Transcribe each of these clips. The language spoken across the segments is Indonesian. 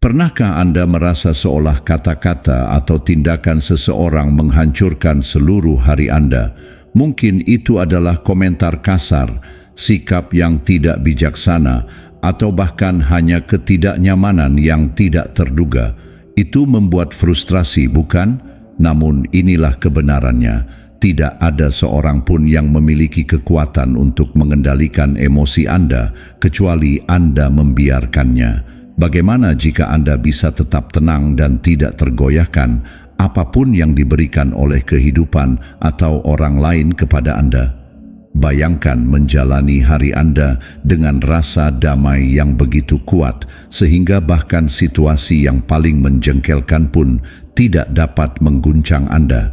Pernahkah Anda merasa seolah kata-kata atau tindakan seseorang menghancurkan seluruh hari Anda? Mungkin itu adalah komentar kasar, sikap yang tidak bijaksana, atau bahkan hanya ketidaknyamanan yang tidak terduga. Itu membuat frustrasi, bukan? Namun inilah kebenarannya. Tidak ada seorang pun yang memiliki kekuatan untuk mengendalikan emosi Anda, kecuali Anda membiarkannya. Bagaimana jika Anda bisa tetap tenang dan tidak tergoyahkan apapun yang diberikan oleh kehidupan atau orang lain kepada Anda? Bayangkan menjalani hari Anda dengan rasa damai yang begitu kuat, sehingga bahkan situasi yang paling menjengkelkan pun tidak dapat mengguncang Anda.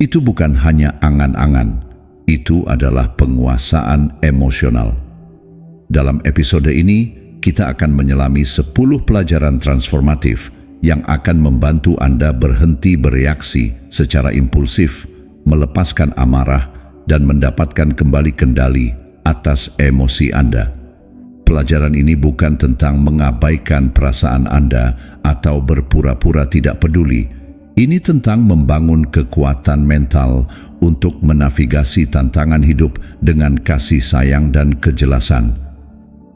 Itu bukan hanya angan-angan, itu adalah penguasaan emosional. Dalam episode ini, kita akan menyelami 10 pelajaran transformatif yang akan membantu Anda berhenti bereaksi secara impulsif, melepaskan amarah, dan mendapatkan kembali kendali atas emosi Anda. Pelajaran ini bukan tentang mengabaikan perasaan Anda atau berpura-pura tidak peduli. Ini tentang membangun kekuatan mental untuk menavigasi tantangan hidup dengan kasih sayang dan kejelasan.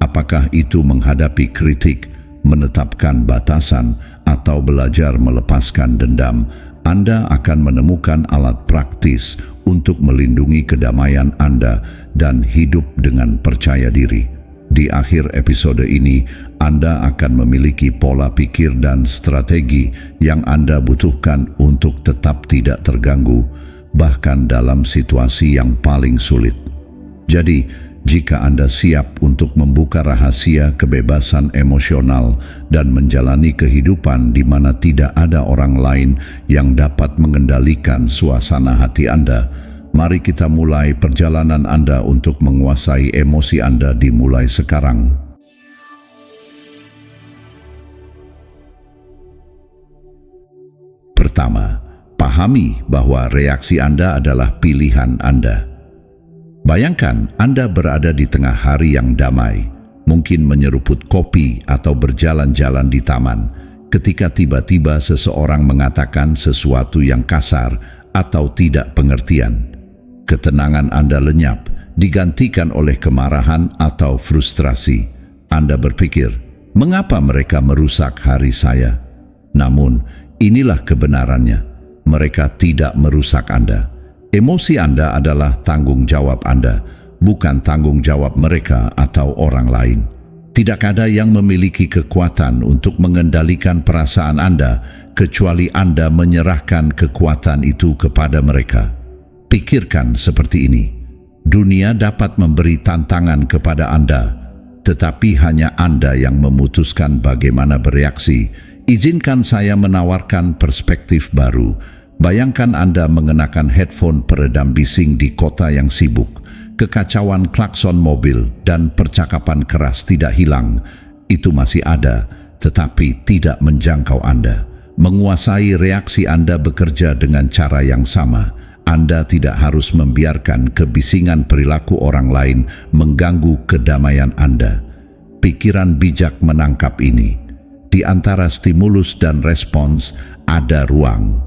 Apakah itu menghadapi kritik, menetapkan batasan, atau belajar melepaskan dendam? Anda akan menemukan alat praktis untuk melindungi kedamaian Anda dan hidup dengan percaya diri. Di akhir episode ini, Anda akan memiliki pola pikir dan strategi yang Anda butuhkan untuk tetap tidak terganggu, bahkan dalam situasi yang paling sulit. Jadi, jika Anda siap untuk membuka rahasia kebebasan emosional dan menjalani kehidupan di mana tidak ada orang lain yang dapat mengendalikan suasana hati Anda, mari kita mulai perjalanan Anda untuk menguasai emosi Anda dimulai sekarang. Pertama, pahami bahwa reaksi Anda adalah pilihan Anda. Bayangkan Anda berada di tengah hari yang damai, mungkin menyeruput kopi atau berjalan-jalan di taman, ketika tiba-tiba seseorang mengatakan sesuatu yang kasar atau tidak pengertian. Ketenangan Anda lenyap, digantikan oleh kemarahan atau frustrasi. Anda berpikir, mengapa mereka merusak hari saya? Namun, inilah kebenarannya. Mereka tidak merusak Anda. Emosi Anda adalah tanggung jawab Anda, bukan tanggung jawab mereka atau orang lain. Tidak ada yang memiliki kekuatan untuk mengendalikan perasaan Anda, kecuali Anda menyerahkan kekuatan itu kepada mereka. Pikirkan seperti ini. Dunia dapat memberi tantangan kepada Anda, tetapi hanya Anda yang memutuskan bagaimana bereaksi. Izinkan saya menawarkan perspektif baru. Bayangkan Anda mengenakan headphone peredam bising di kota yang sibuk. Kekacauan klakson mobil dan percakapan keras tidak hilang. Itu masih ada, tetapi tidak menjangkau Anda. Menguasai reaksi Anda bekerja dengan cara yang sama. Anda tidak harus membiarkan kebisingan perilaku orang lain mengganggu kedamaian Anda. Pikiran bijak menangkap ini. Di antara stimulus dan respons ada ruang.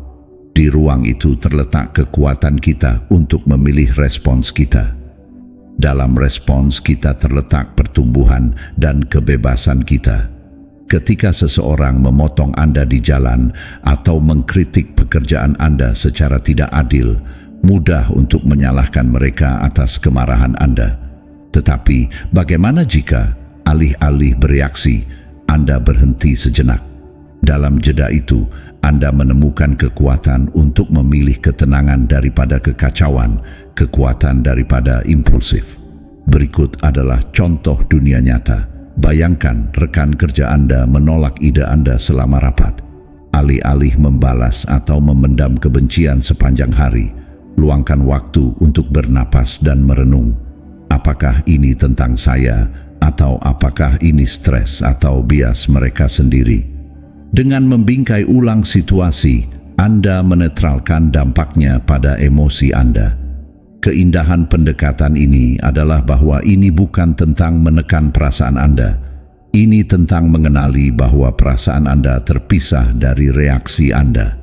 Di ruang itu terletak kekuatan kita untuk memilih respons kita. Dalam respons kita terletak pertumbuhan dan kebebasan kita. Ketika seseorang memotong Anda di jalan atau mengkritik pekerjaan Anda secara tidak adil, mudah untuk menyalahkan mereka atas kemarahan Anda. Tetapi bagaimana jika alih-alih bereaksi, Anda berhenti sejenak? Dalam jeda itu, Anda menemukan kekuatan untuk memilih ketenangan daripada kekacauan, kekuatan daripada impulsif. Berikut adalah contoh dunia nyata. Bayangkan rekan kerja Anda menolak ide Anda selama rapat. Alih-alih membalas atau memendam kebencian sepanjang hari, luangkan waktu untuk bernapas dan merenung. Apakah ini tentang saya, atau apakah ini stres atau bias mereka sendiri? Dengan membingkai ulang situasi, Anda menetralkan dampaknya pada emosi Anda. Keindahan pendekatan ini adalah bahwa ini bukan tentang menekan perasaan Anda. Ini tentang mengenali bahwa perasaan Anda terpisah dari reaksi Anda.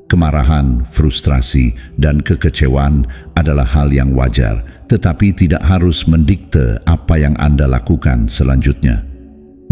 Kemarahan, frustrasi, dan kekecewaan adalah hal yang wajar, tetapi tidak harus mendikte apa yang Anda lakukan selanjutnya.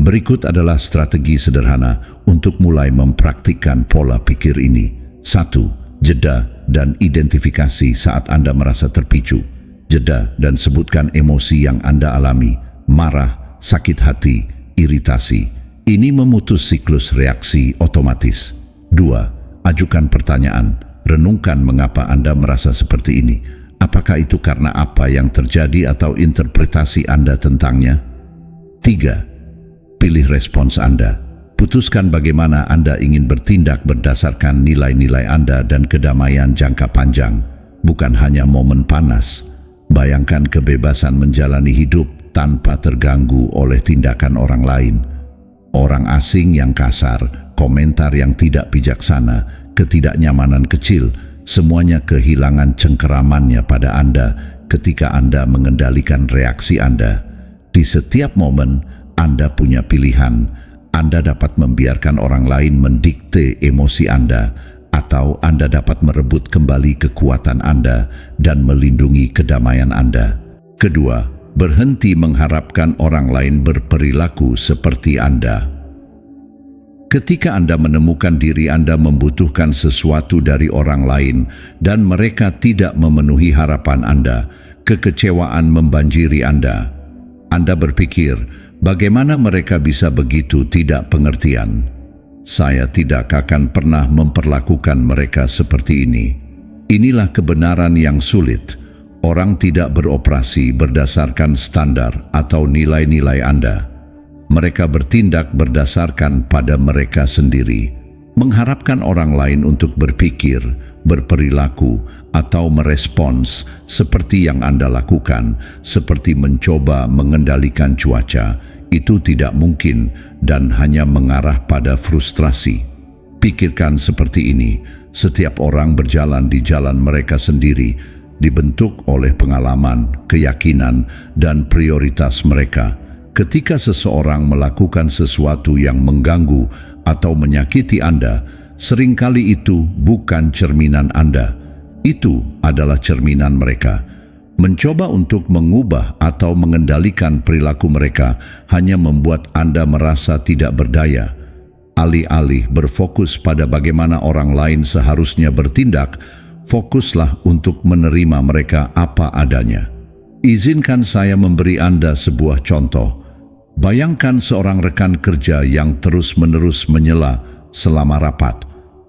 Berikut adalah strategi sederhana untuk mulai mempraktikkan pola pikir ini. 1. Jeda dan identifikasi saat Anda merasa terpicu. Jeda dan sebutkan emosi yang Anda alami: marah, sakit hati, iritasi. Ini memutus siklus reaksi otomatis. 2. Ajukan pertanyaan. Renungkan mengapa Anda merasa seperti ini. Apakah itu karena apa yang terjadi atau interpretasi Anda tentangnya? 3. Pilih respons Anda. Putuskan bagaimana Anda ingin bertindak berdasarkan nilai-nilai Anda dan kedamaian jangka panjang, bukan hanya momen panas. Bayangkan kebebasan menjalani hidup tanpa terganggu oleh tindakan orang lain. Orang asing yang kasar, komentar yang tidak bijaksana, ketidaknyamanan kecil, semuanya kehilangan cengkeramannya pada Anda ketika Anda mengendalikan reaksi Anda. Di setiap momen, Anda punya pilihan. Anda dapat membiarkan orang lain mendikte emosi Anda, atau Anda dapat merebut kembali kekuatan Anda dan melindungi kedamaian Anda. Kedua, berhenti mengharapkan orang lain berperilaku seperti Anda. Ketika Anda menemukan diri Anda membutuhkan sesuatu dari orang lain dan mereka tidak memenuhi harapan Anda, kekecewaan membanjiri Anda. Anda berpikir, bagaimana mereka bisa begitu tidak pengertian? Saya tidak akan pernah memperlakukan mereka seperti ini. Inilah kebenaran yang sulit. Orang tidak beroperasi berdasarkan standar atau nilai-nilai Anda. Mereka bertindak berdasarkan pada mereka sendiri. Mengharapkan orang lain untuk berpikir, berperilaku, atau merespons seperti yang Anda lakukan, seperti mencoba mengendalikan cuaca, itu tidak mungkin dan hanya mengarah pada frustrasi. Pikirkan seperti ini, setiap orang berjalan di jalan mereka sendiri, dibentuk oleh pengalaman, keyakinan, dan prioritas mereka. Ketika seseorang melakukan sesuatu yang mengganggu atau menyakiti Anda, seringkali itu bukan cerminan Anda. Itu adalah cerminan mereka. Mencoba untuk mengubah atau mengendalikan perilaku mereka hanya membuat Anda merasa tidak berdaya. Alih-alih berfokus pada bagaimana orang lain seharusnya bertindak, fokuslah untuk menerima mereka apa adanya. Izinkan saya memberi Anda sebuah contoh. Bayangkan seorang rekan kerja yang terus-menerus menyela selama rapat.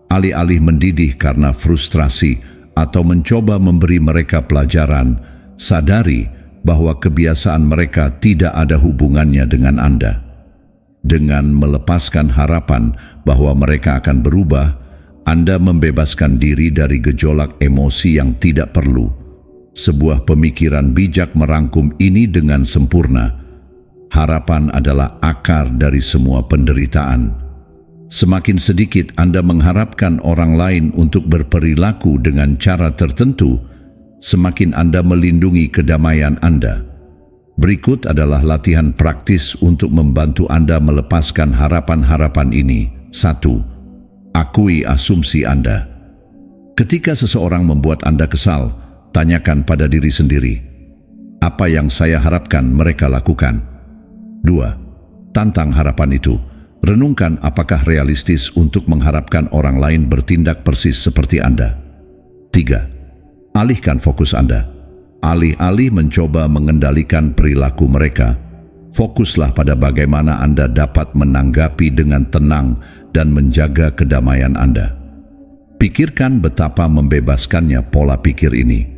Alih-alih mendidih karena frustrasi atau mencoba memberi mereka pelajaran, sadari bahwa kebiasaan mereka tidak ada hubungannya dengan Anda. Dengan melepaskan harapan bahwa mereka akan berubah, Anda membebaskan diri dari gejolak emosi yang tidak perlu. Sebuah pemikiran bijak merangkum ini dengan sempurna. Harapan adalah akar dari semua penderitaan. Semakin sedikit Anda mengharapkan orang lain untuk berperilaku dengan cara tertentu, semakin Anda melindungi kedamaian Anda. Berikut adalah latihan praktis untuk membantu Anda melepaskan harapan-harapan ini. 1. Akui asumsi Anda. Ketika seseorang membuat Anda kesal, tanyakan pada diri sendiri, apa yang saya harapkan mereka lakukan? 2. Tantang harapan itu. Renungkan apakah realistis untuk mengharapkan orang lain bertindak persis seperti Anda. 3. Alihkan fokus Anda. Alih-alih mencoba mengendalikan perilaku mereka, fokuslah pada bagaimana Anda dapat menanggapi dengan tenang dan menjaga kedamaian Anda. Pikirkan betapa membebaskannya pola pikir ini.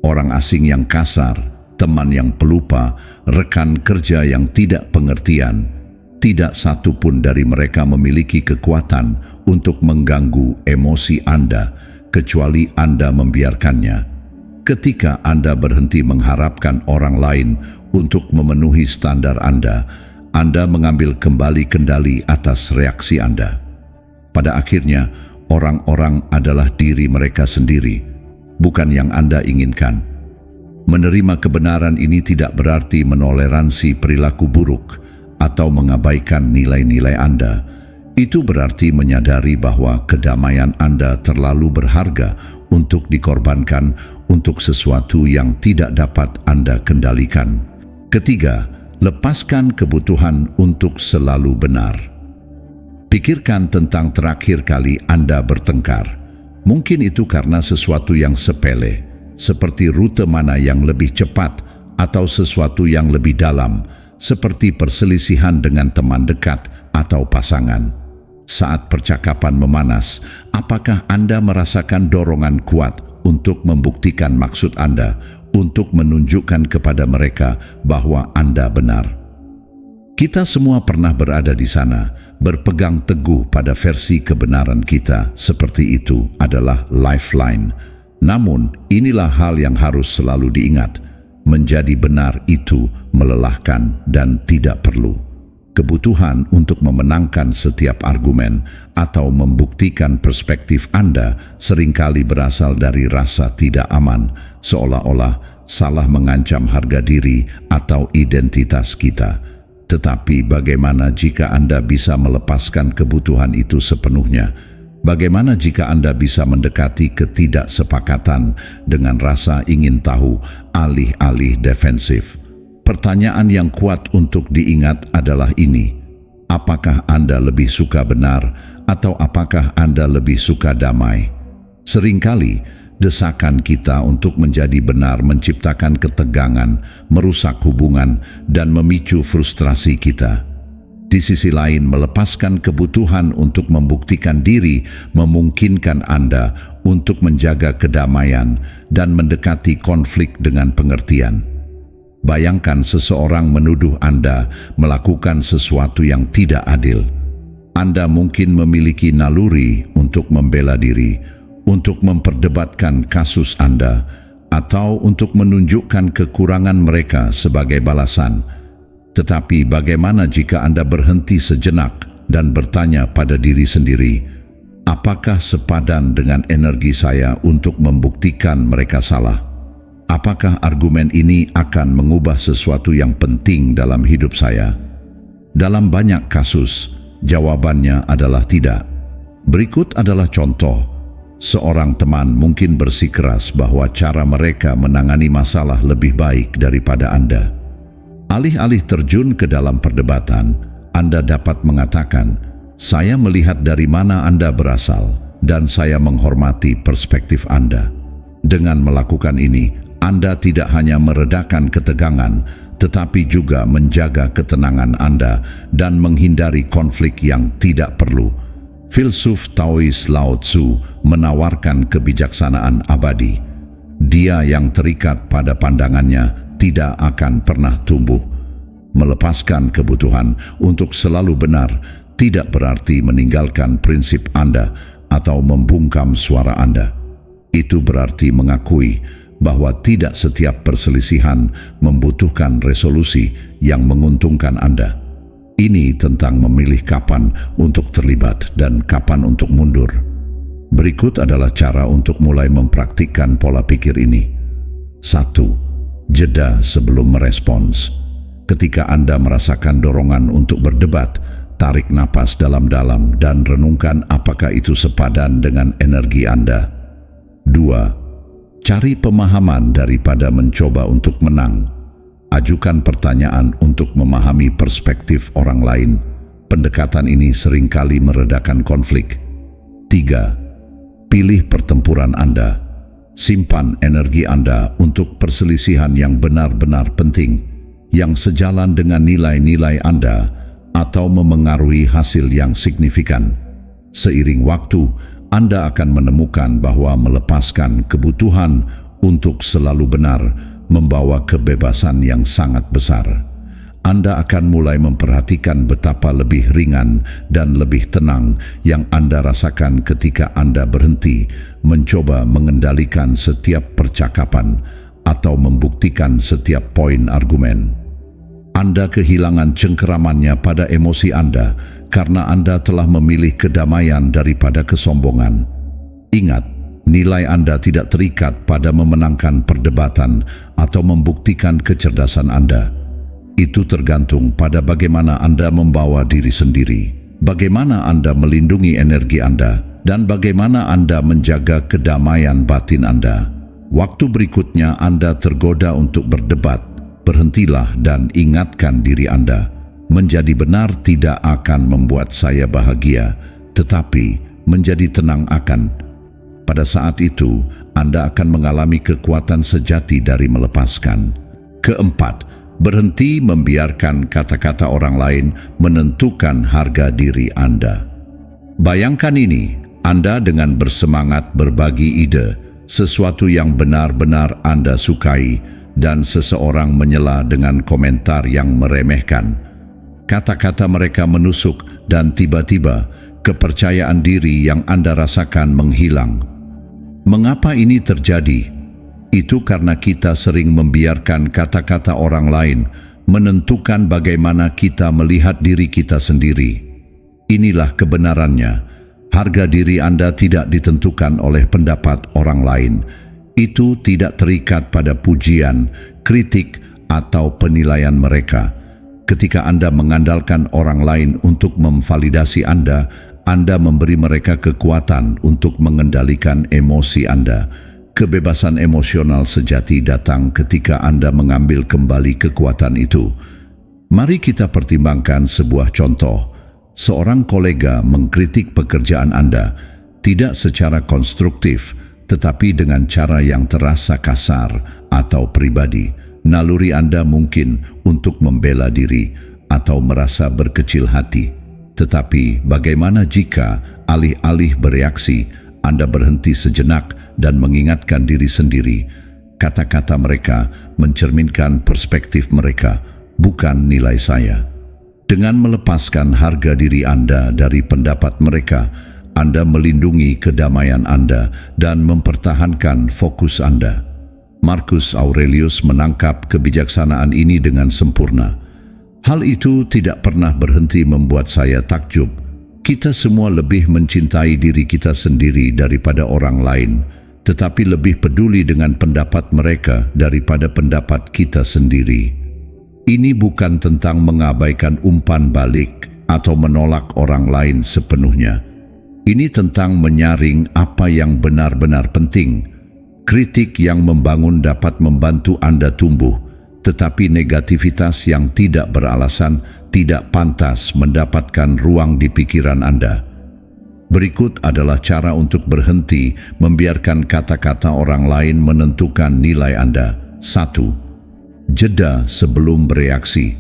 Orang asing yang kasar, teman yang pelupa, rekan kerja yang tidak pengertian, tidak satu pun dari mereka memiliki kekuatan untuk mengganggu emosi Anda, kecuali Anda membiarkannya. Ketika Anda berhenti mengharapkan orang lain untuk memenuhi standar Anda mengambil kembali kendali atas reaksi Anda. Pada akhirnya, orang-orang adalah diri mereka sendiri, bukan yang Anda inginkan. Menerima kebenaran ini tidak berarti menoleransi perilaku buruk. atau mengabaikan nilai-nilai Anda, itu berarti menyadari bahwa kedamaian Anda terlalu berharga untuk dikorbankan untuk sesuatu yang tidak dapat Anda kendalikan. Ketiga, lepaskan kebutuhan untuk selalu benar. Pikirkan tentang terakhir kali Anda bertengkar. Mungkin itu karena sesuatu yang sepele, seperti rute mana yang lebih cepat atau sesuatu yang lebih dalam, seperti perselisihan dengan teman dekat atau pasangan. Saat percakapan memanas, apakah Anda merasakan dorongan kuat untuk membuktikan maksud Anda, untuk menunjukkan kepada mereka bahwa Anda benar? Kita semua pernah berada di sana, berpegang teguh pada versi kebenaran kita. Seperti itu adalah lifeline. Namun, inilah hal yang harus selalu diingat. Menjadi benar itu melelahkan dan tidak perlu. Kebutuhan untuk memenangkan setiap argumen atau membuktikan perspektif Anda seringkali berasal dari rasa tidak aman, seolah-olah salah mengancam harga diri atau identitas kita. Tetapi bagaimana jika Anda bisa melepaskan kebutuhan itu sepenuhnya? Bagaimana jika Anda bisa mendekati ketidaksepakatan dengan rasa ingin tahu, alih-alih defensif? Pertanyaan yang kuat untuk diingat adalah ini: apakah Anda lebih suka benar atau apakah Anda lebih suka damai? Seringkali desakan kita untuk menjadi benar menciptakan ketegangan, merusak hubungan, dan memicu frustrasi kita. Di sisi lain, melepaskan kebutuhan untuk membuktikan diri memungkinkan Anda untuk menjaga kedamaian dan mendekati konflik dengan pengertian. Bayangkan seseorang menuduh Anda melakukan sesuatu yang tidak adil. Anda mungkin memiliki naluri untuk membela diri, untuk memperdebatkan kasus Anda, atau untuk menunjukkan kekurangan mereka sebagai balasan. Tetapi bagaimana jika Anda berhenti sejenak dan bertanya pada diri sendiri, apakah sepadan dengan energi saya untuk membuktikan mereka salah? Apakah argumen ini akan mengubah sesuatu yang penting dalam hidup saya? Dalam banyak kasus, jawabannya adalah tidak. Berikut adalah contoh. Seorang teman mungkin bersikeras bahwa cara mereka menangani masalah lebih baik daripada Anda. Alih-alih terjun ke dalam perdebatan, Anda dapat mengatakan, "Saya melihat dari mana Anda berasal dan saya menghormati perspektif Anda." Dengan melakukan ini, Anda tidak hanya meredakan ketegangan, tetapi juga menjaga ketenangan Anda dan menghindari konflik yang tidak perlu. Filsuf Taois Lao Tzu menawarkan kebijaksanaan abadi. Dia yang terikat pada pandangannya tidak akan pernah tumbuh. Melepaskan kebutuhan untuk selalu benar tidak berarti meninggalkan prinsip Anda atau membungkam suara Anda. Itu berarti mengakui bahwa tidak setiap perselisihan membutuhkan resolusi yang menguntungkan Anda. Ini tentang memilih kapan untuk terlibat dan kapan untuk mundur. Berikut adalah cara untuk mulai mempraktikkan pola pikir ini. 1. Jeda sebelum merespons. Ketika Anda merasakan dorongan untuk berdebat, tarik napas dalam-dalam dan renungkan apakah itu sepadan dengan energi Anda. 2. Cari pemahaman daripada mencoba untuk menang. Ajukan pertanyaan untuk memahami perspektif orang lain. Pendekatan ini seringkali meredakan konflik. 3. Pilih pertempuran Anda. Simpan energi Anda untuk perselisihan yang benar-benar penting, yang sejalan dengan nilai-nilai Anda atau memengaruhi hasil yang signifikan. Seiring waktu, Anda akan menemukan bahwa melepaskan kebutuhan untuk selalu benar membawa kebebasan yang sangat besar. Anda akan mulai memperhatikan betapa lebih ringan dan lebih tenang yang Anda rasakan ketika Anda berhenti mencoba mengendalikan setiap percakapan atau membuktikan setiap poin argumen. Anda kehilangan cengkeramannya pada emosi Anda karena Anda telah memilih kedamaian daripada kesombongan. Ingat, nilai Anda tidak terikat pada memenangkan perdebatan atau membuktikan kecerdasan Anda. Itu tergantung pada bagaimana Anda membawa diri sendiri, bagaimana Anda melindungi energi Anda, dan bagaimana Anda menjaga kedamaian batin Anda. Waktu berikutnya Anda tergoda untuk berdebat, berhentilah dan ingatkan diri Anda. Menjadi benar tidak akan membuat saya bahagia, tetapi menjadi tenang akan. Pada saat itu, Anda akan mengalami kekuatan sejati dari melepaskan. Keempat, berhenti membiarkan kata-kata orang lain menentukan harga diri Anda. Bayangkan ini, Anda dengan bersemangat berbagi ide, sesuatu yang benar-benar Anda sukai, dan seseorang menyela dengan komentar yang meremehkan. Kata-kata mereka menusuk dan tiba-tiba kepercayaan diri yang Anda rasakan menghilang. Mengapa ini terjadi? Itu karena kita sering membiarkan kata-kata orang lain menentukan bagaimana kita melihat diri kita sendiri. Inilah kebenarannya. Harga diri Anda tidak ditentukan oleh pendapat orang lain. Itu tidak terikat pada pujian, kritik, atau penilaian mereka. Ketika Anda mengandalkan orang lain untuk memvalidasi Anda memberi mereka kekuatan untuk mengendalikan emosi Anda. Kebebasan emosional sejati datang ketika Anda mengambil kembali kekuatan itu. Mari kita pertimbangkan sebuah contoh. Seorang kolega mengkritik pekerjaan Anda, tidak secara konstruktif, tetapi dengan cara yang terasa kasar atau pribadi. Naluri Anda mungkin untuk membela diri atau merasa berkecil hati. Tetapi bagaimana jika alih-alih bereaksi, Anda berhenti sejenak dan mengingatkan diri sendiri? Kata-kata mereka mencerminkan perspektif mereka, bukan nilai saya. Dengan melepaskan harga diri Anda dari pendapat mereka, Anda melindungi kedamaian Anda dan mempertahankan fokus Anda. Marcus Aurelius menangkap kebijaksanaan ini dengan sempurna. Hal itu tidak pernah berhenti membuat saya takjub. Kita semua lebih mencintai diri kita sendiri daripada orang lain, tetapi lebih peduli dengan pendapat mereka daripada pendapat kita sendiri. Ini bukan tentang mengabaikan umpan balik atau menolak orang lain sepenuhnya. Ini tentang menyaring apa yang benar-benar penting. Kritik yang membangun dapat membantu Anda tumbuh, tetapi negativitas yang tidak beralasan tidak pantas mendapatkan ruang di pikiran Anda. Berikut adalah cara untuk berhenti membiarkan kata-kata orang lain menentukan nilai Anda. 1. Jeda sebelum bereaksi.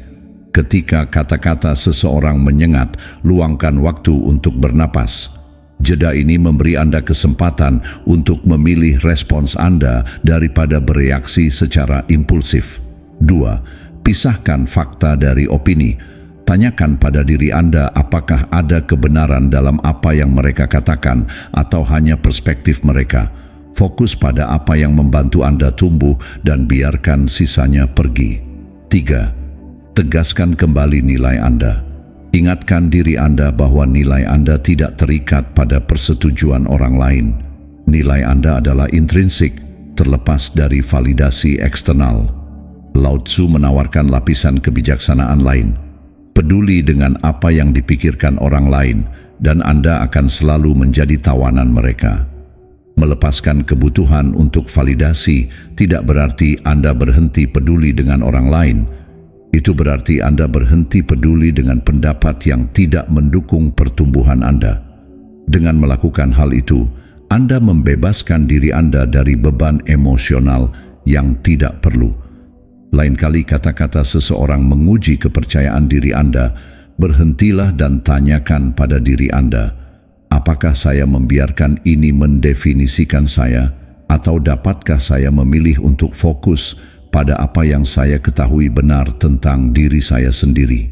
Ketika kata-kata seseorang menyengat, luangkan waktu untuk bernapas. Jeda ini memberi Anda kesempatan untuk memilih respons Anda daripada bereaksi secara impulsif. 2. Pisahkan fakta dari opini. Tanyakan pada diri Anda apakah ada kebenaran dalam apa yang mereka katakan atau hanya perspektif mereka. Fokus pada apa yang membantu Anda tumbuh dan biarkan sisanya pergi. 3. Tegaskan kembali nilai Anda. Ingatkan diri Anda bahwa nilai Anda tidak terikat pada persetujuan orang lain. Nilai Anda adalah intrinsik, terlepas dari validasi eksternal. Lao Tzu menawarkan lapisan kebijaksanaan lain. Peduli dengan apa yang dipikirkan orang lain, dan Anda akan selalu menjadi tawanan mereka. Melepaskan kebutuhan untuk validasi tidak berarti Anda berhenti peduli dengan orang lain. Itu berarti Anda berhenti peduli dengan pendapat yang tidak mendukung pertumbuhan Anda. Dengan melakukan hal itu, Anda membebaskan diri Anda dari beban emosional yang tidak perlu. Lain kali kata-kata seseorang menguji kepercayaan diri Anda, berhentilah dan tanyakan pada diri Anda, apakah saya membiarkan ini mendefinisikan saya, atau dapatkah saya memilih untuk fokus pada apa yang saya ketahui benar tentang diri saya sendiri?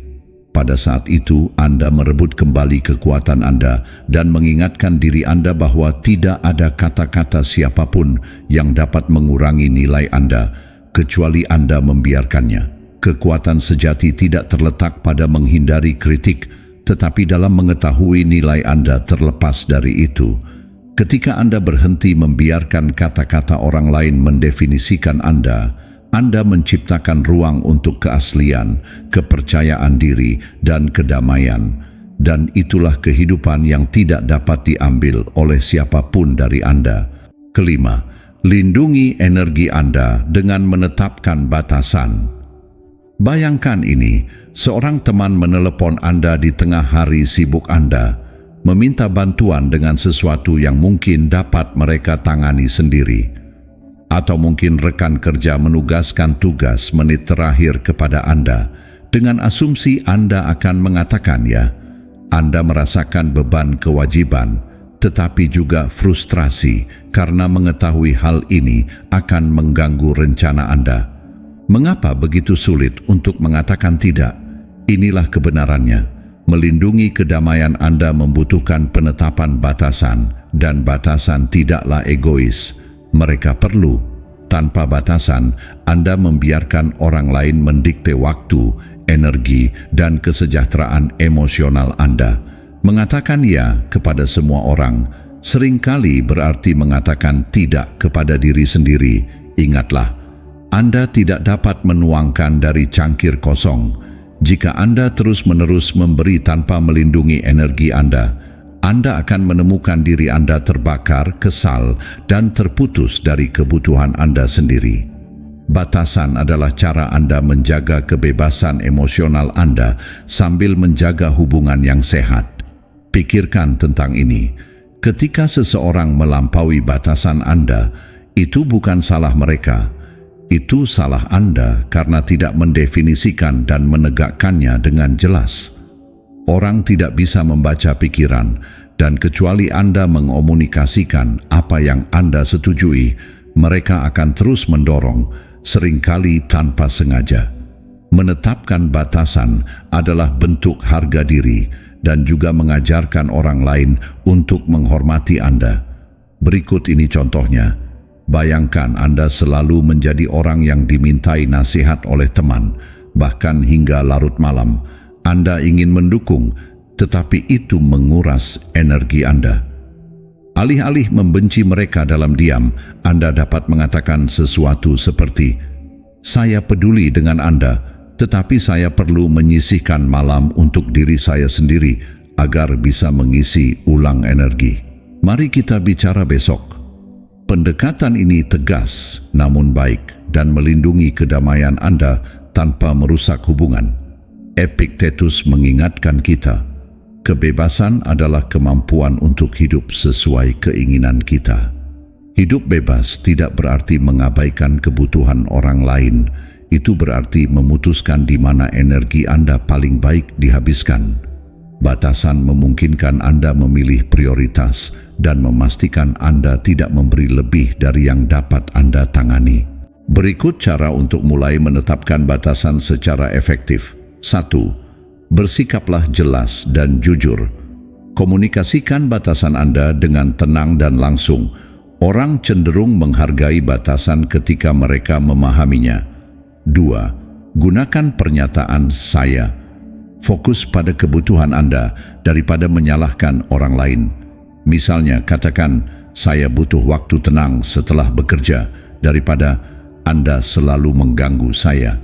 Pada saat itu, Anda merebut kembali kekuatan Anda dan mengingatkan diri Anda bahwa tidak ada kata-kata siapapun yang dapat mengurangi nilai Anda, kecuali Anda membiarkannya. Kekuatan sejati tidak terletak pada menghindari kritik, tetapi dalam mengetahui nilai Anda terlepas dari itu. Ketika Anda berhenti membiarkan kata-kata orang lain mendefinisikan Anda Anda menciptakan ruang untuk keaslian, kepercayaan diri, dan kedamaian. Dan itulah kehidupan yang tidak dapat diambil oleh siapapun dari Anda. Kelima, lindungi energi Anda dengan menetapkan batasan. Bayangkan ini, seorang teman menelepon Anda di tengah hari sibuk Anda, meminta bantuan dengan sesuatu yang mungkin dapat mereka tangani sendiri. Atau mungkin rekan kerja menugaskan tugas menit terakhir kepada Anda, dengan asumsi Anda akan mengatakan ya. Anda merasakan beban kewajiban, tetapi juga frustrasi karena mengetahui hal ini akan mengganggu rencana Anda. Mengapa begitu sulit untuk mengatakan tidak? Inilah kebenarannya. Melindungi kedamaian Anda membutuhkan penetapan batasan, dan batasan tidaklah egois. Mereka perlu. Tanpa batasan, Anda membiarkan orang lain mendikte waktu, energi, dan kesejahteraan emosional Anda. Mengatakan ya kepada semua orang seringkali berarti mengatakan tidak kepada diri sendiri. Ingatlah, Anda tidak dapat menuangkan dari cangkir kosong. Jika Anda terus-menerus memberi tanpa melindungi energi Anda akan menemukan diri Anda terbakar, kesal, dan terputus dari kebutuhan Anda sendiri. Batasan adalah cara Anda menjaga kebebasan emosional Anda sambil menjaga hubungan yang sehat. Pikirkan tentang ini. Ketika seseorang melampaui batasan Anda, itu bukan salah mereka. Itu salah Anda karena tidak mendefinisikan dan menegakkannya dengan jelas. Orang tidak bisa membaca pikiran, dan kecuali Anda mengomunikasikan apa yang Anda setujui, mereka akan terus mendorong, seringkali tanpa sengaja. Menetapkan batasan adalah bentuk harga diri dan juga mengajarkan orang lain untuk menghormati Anda. Berikut ini contohnya. Bayangkan Anda selalu menjadi orang yang dimintai nasihat oleh teman, bahkan hingga larut malam. Anda ingin mendukung, tetapi itu menguras energi Anda. Alih-alih membenci mereka dalam diam, Anda dapat mengatakan sesuatu seperti, "Saya peduli dengan Anda, tetapi saya perlu menyisihkan malam untuk diri saya sendiri agar bisa mengisi ulang energi. Mari kita bicara besok." Pendekatan ini tegas namun baik dan melindungi kedamaian Anda tanpa merusak hubungan. Epictetus mengingatkan kita, kebebasan adalah kemampuan untuk hidup sesuai keinginan kita. Hidup bebas tidak berarti mengabaikan kebutuhan orang lain. Itu berarti memutuskan di mana energi Anda paling baik dihabiskan. Batasan memungkinkan Anda memilih prioritas dan memastikan Anda tidak memberi lebih dari yang dapat Anda tangani. Berikut cara untuk mulai menetapkan batasan secara efektif. 1. Bersikaplah jelas dan jujur. Komunikasikan batasan Anda dengan tenang dan langsung. Orang cenderung menghargai batasan ketika mereka memahaminya. 2. Gunakan pernyataan "saya". Fokus pada kebutuhan Anda daripada menyalahkan orang lain. Misalnya, katakan, "Saya butuh waktu tenang setelah bekerja," daripada "Anda selalu mengganggu saya."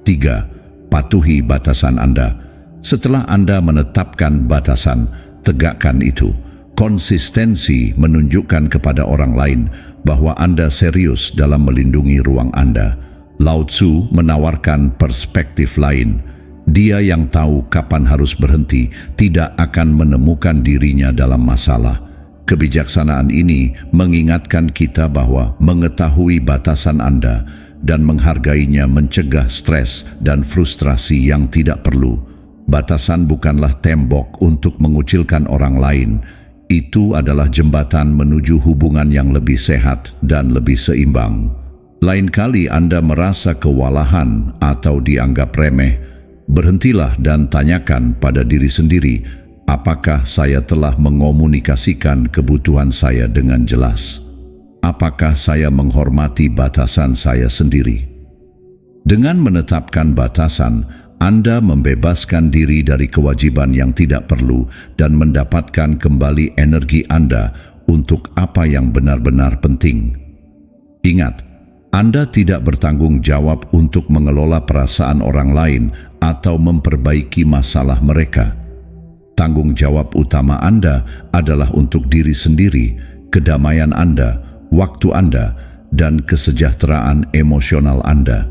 3. Patuhi batasan Anda. Setelah Anda menetapkan batasan, tegakkan itu. Konsistensi menunjukkan kepada orang lain bahwa Anda serius dalam melindungi ruang Anda. Lao Tzu menawarkan perspektif lain. Dia yang tahu kapan harus berhenti tidak akan menemukan dirinya dalam masalah. Kebijaksanaan ini mengingatkan kita bahwa mengetahui batasan Anda dan menghargainya mencegah stres dan frustrasi yang tidak perlu. Batasan bukanlah tembok untuk mengucilkan orang lain. Itu adalah jembatan menuju hubungan yang lebih sehat dan lebih seimbang. Lain kali Anda merasa kewalahan atau dianggap remeh, berhentilah dan tanyakan pada diri sendiri, apakah saya telah mengomunikasikan kebutuhan saya dengan jelas? Apakah saya menghormati batasan saya sendiri? Dengan menetapkan batasan, Anda membebaskan diri dari kewajiban yang tidak perlu dan mendapatkan kembali energi Anda untuk apa yang benar-benar penting. Ingat, Anda tidak bertanggung jawab untuk mengelola perasaan orang lain atau memperbaiki masalah mereka. Tanggung jawab utama Anda adalah untuk diri sendiri, kedamaian Anda, waktu Anda, dan kesejahteraan emosional Anda.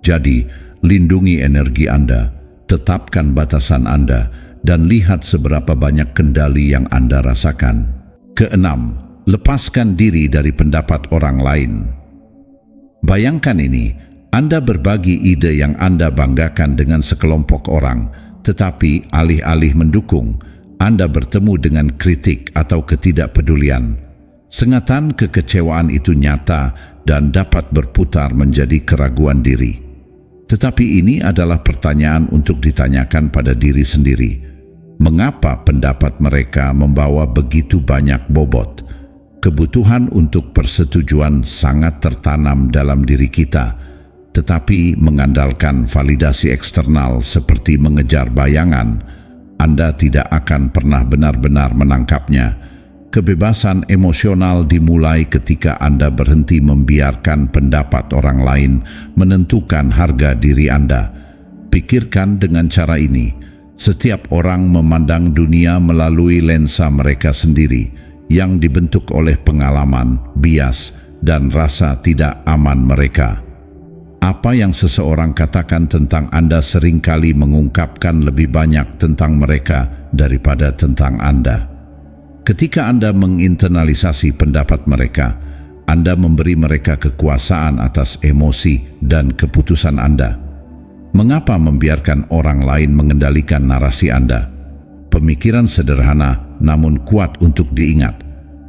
Jadi, lindungi energi Anda, tetapkan batasan Anda, dan lihat seberapa banyak kendali yang Anda rasakan. Keenam, lepaskan diri dari pendapat orang lain. Bayangkan ini, Anda berbagi ide yang Anda banggakan dengan sekelompok orang, tetapi alih-alih mendukung, Anda bertemu dengan kritik atau ketidakpedulian. Sengatan kekecewaan itu nyata dan dapat berputar menjadi keraguan diri. Tetapi ini adalah pertanyaan untuk ditanyakan pada diri sendiri. Mengapa pendapat mereka membawa begitu banyak bobot? Kebutuhan untuk persetujuan sangat tertanam dalam diri kita, tetapi mengandalkan validasi eksternal seperti mengejar bayangan, Anda tidak akan pernah benar-benar menangkapnya. Kebebasan emosional dimulai ketika Anda berhenti membiarkan pendapat orang lain menentukan harga diri Anda. Pikirkan dengan cara ini, setiap orang memandang dunia melalui lensa mereka sendiri, yang dibentuk oleh pengalaman, bias, dan rasa tidak aman mereka. Apa yang seseorang katakan tentang Anda seringkali mengungkapkan lebih banyak tentang mereka daripada tentang Anda. Ketika Anda menginternalisasi pendapat mereka, Anda memberi mereka kekuasaan atas emosi dan keputusan Anda. Mengapa membiarkan orang lain mengendalikan narasi Anda? Pemikiran sederhana namun kuat untuk diingat.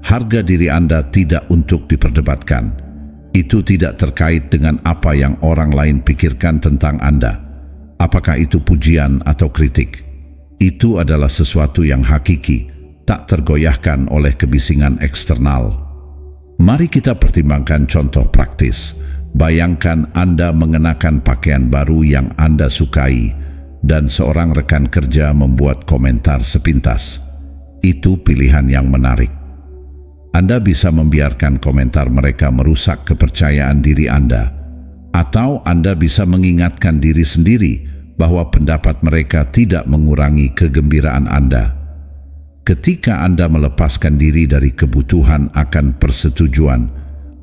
Harga diri Anda tidak untuk diperdebatkan. Itu tidak terkait dengan apa yang orang lain pikirkan tentang Anda. Apakah itu pujian atau kritik? Itu adalah sesuatu yang hakiki, tak tergoyahkan oleh kebisingan eksternal. Mari kita pertimbangkan contoh praktis. Bayangkan Anda mengenakan pakaian baru yang Anda sukai, dan seorang rekan kerja membuat komentar sepintas. Itu pilihan yang menarik. Anda bisa membiarkan komentar mereka merusak kepercayaan diri Anda, atau Anda bisa mengingatkan diri sendiri bahwa pendapat mereka tidak mengurangi kegembiraan Anda. Ketika Anda melepaskan diri dari kebutuhan akan persetujuan,